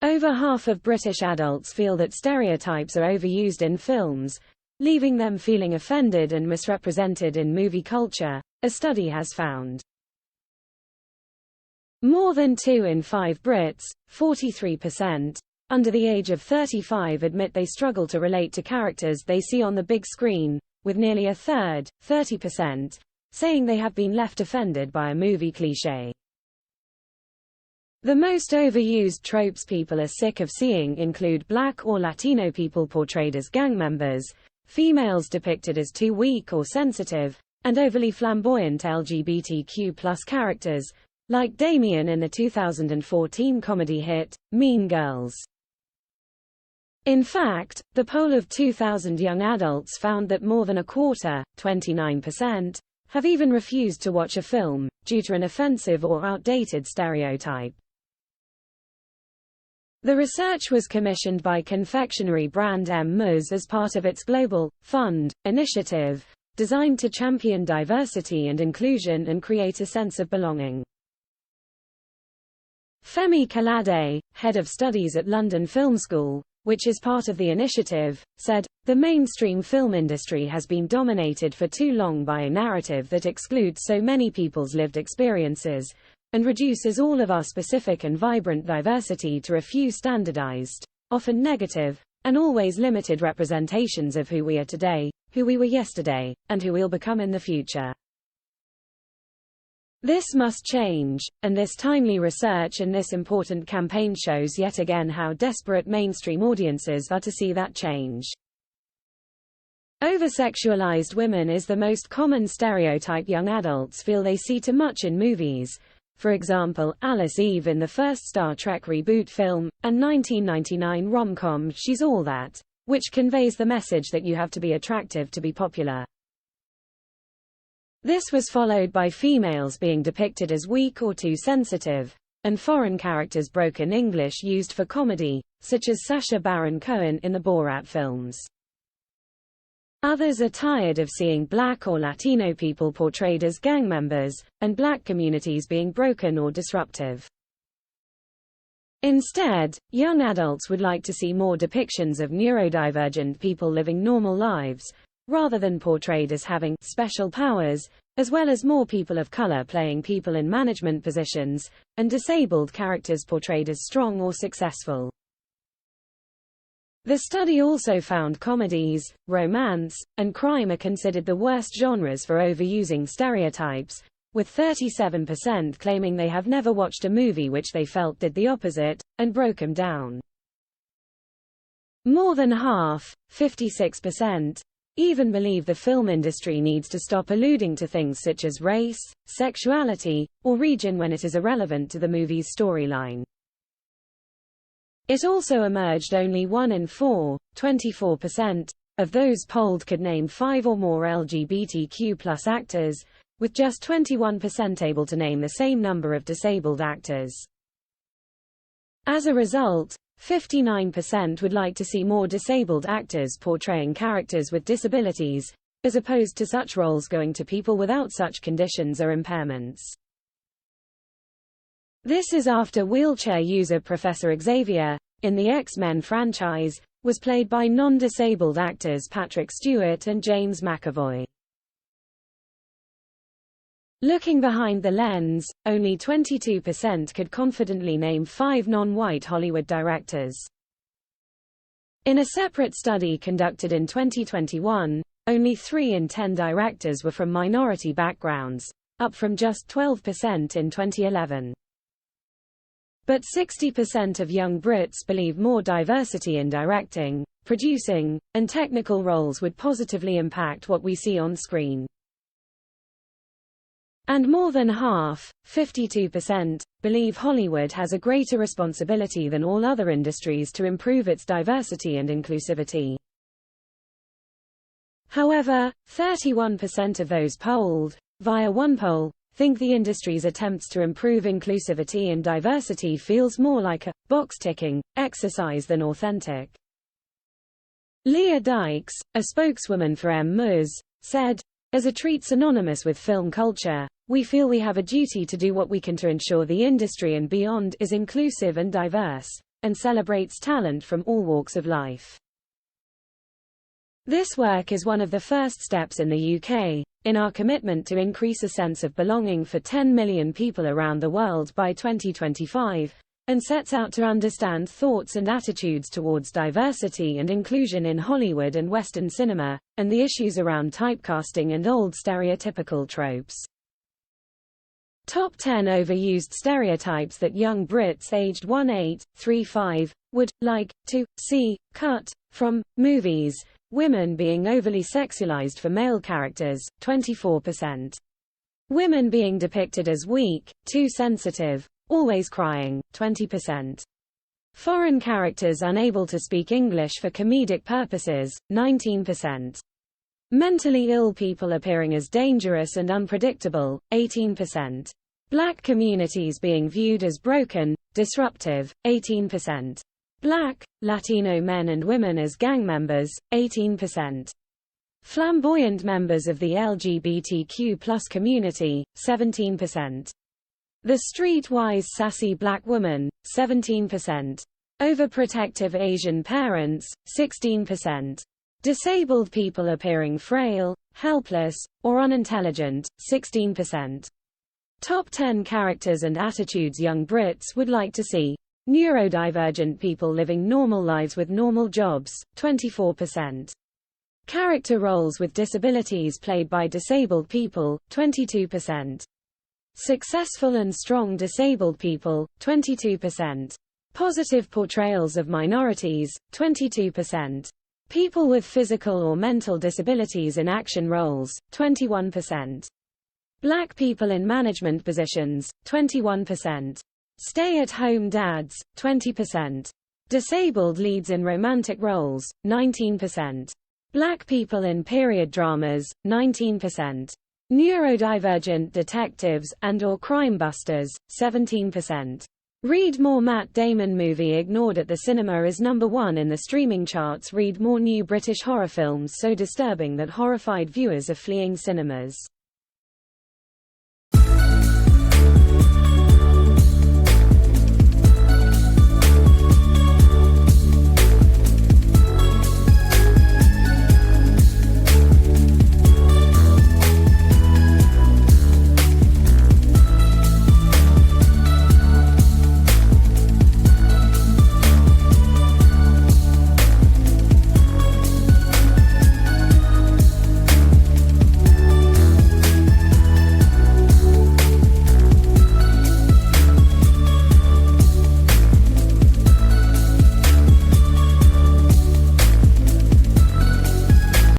Over half of British adults feel that stereotypes are overused in films, leaving them feeling offended and misrepresented in movie culture, a study has found. More than 2 in 5 Brits, 43%, under the age of 35 admit they struggle to relate to characters they see on the big screen, with nearly a third, 30%, saying they have been left offended by a movie cliché. The most overused tropes people are sick of seeing include Black or Latino people portrayed as gang members, females depicted as too weak or sensitive, and overly flamboyant LGBTQ+ characters, like Damien in the 2014 comedy hit, Mean Girls. In fact, the poll of 2,000 young adults found that more than a quarter, 29%, have even refused to watch a film, due to an offensive or outdated stereotype. The research was commissioned by confectionery brand Muz as part of its Global Fund initiative, designed to champion diversity and inclusion and create a sense of belonging. Femi Kalade, head of studies at London Film School, which is part of the initiative, said, "The mainstream film industry has been dominated for too long by a narrative that excludes so many people's lived experiences, and reduces all of our specific and vibrant diversity to a few standardized, often negative, and always limited representations of who we are today, who we were yesterday, and who we'll become in the future. This must change, and this timely research and this important campaign shows yet again how desperate mainstream audiences are to see that change." Oversexualized women is the most common stereotype young adults feel they see too much in movies. For example, Alice Eve in the first Star Trek reboot film, and 1999 rom-com She's All That, which conveys the message that you have to be attractive to be popular. This was followed by females being depicted as weak or too sensitive, and foreign characters broken English used for comedy, such as Sacha Baron Cohen in the Borat films. Others are tired of seeing Black or Latino people portrayed as gang members, and Black communities being broken or disruptive. Instead, young adults would like to see more depictions of neurodivergent people living normal lives, rather than portrayed as having special powers, as well as more people of color playing people in management positions, and disabled characters portrayed as strong or successful. The study also found comedies, romance, and crime are considered the worst genres for overusing stereotypes, with 37% claiming they have never watched a movie which they felt did the opposite, and broke them down. More than half, 56%, even believe the film industry needs to stop alluding to things such as race, sexuality, or region when it is irrelevant to the movie's storyline. It also emerged only 1 in 4, 24%, of those polled could name 5 or more LGBTQ+ actors, with just 21% able to name the same number of disabled actors. As a result, 59% would like to see more disabled actors portraying characters with disabilities, as opposed to such roles going to people without such conditions or impairments. This is after wheelchair user Professor Xavier, in the X-Men franchise, was played by non-disabled actors Patrick Stewart and James McAvoy. Looking behind the lens, only 22% could confidently name 5 non-white Hollywood directors. In a separate study conducted in 2021, only 3 in 10 directors were from minority backgrounds, up from just 12% in 2011. But 60% of young Brits believe more diversity in directing, producing, and technical roles would positively impact what we see on screen. And more than half, 52%, believe Hollywood has a greater responsibility than all other industries to improve its diversity and inclusivity. However, 31% of those polled, via one poll, think the industry's attempts to improve inclusivity and diversity feels more like a box-ticking exercise than authentic. Leah Dykes, a spokeswoman for Muz, said, "As a treat synonymous with film culture, we feel we have a duty to do what we can to ensure the industry and beyond is inclusive and diverse. and celebrates talent from all walks of life. This work is one of the first steps in the UK, in our commitment to increase a sense of belonging for 10 million people around the world by 2025, and sets out to understand thoughts and attitudes towards diversity and inclusion in Hollywood and Western cinema, and the issues around typecasting and old stereotypical tropes. Top 10 overused stereotypes that young Brits aged 18-35 would like to see cut from movies. Women being overly sexualized for male characters, 24%. Women being depicted as weak, too sensitive, always crying, 20%. Foreign characters unable to speak English for comedic purposes, 19%. Mentally ill people appearing as dangerous and unpredictable, 18%. Black communities being viewed as broken, disruptive, 18%. Black, Latino men and women as gang members, 18%. Flamboyant members of the LGBTQ+ community, 17%. The streetwise sassy black woman, 17%. Overprotective Asian parents, 16%. Disabled people appearing frail, helpless, or unintelligent, 16%. Top 10 characters and attitudes young Brits would like to see. Neurodivergent people living normal lives with normal jobs, 24%. Character roles with disabilities played by disabled people, 22%. Successful and strong disabled people, 22%. Positive portrayals of minorities, 22%. People with physical or mental disabilities in action roles, 21%. Black people in management positions, 21%. Stay-at-home dads, 20%. Disabled leads in romantic roles, 19%. Black people in period dramas, 19%. Neurodivergent detectives and/or crime busters, 17%. Read more Matt Damon movie ignored at the cinema is #1 in the streaming charts. Read more new British horror films so disturbing that horrified viewers are fleeing cinemas.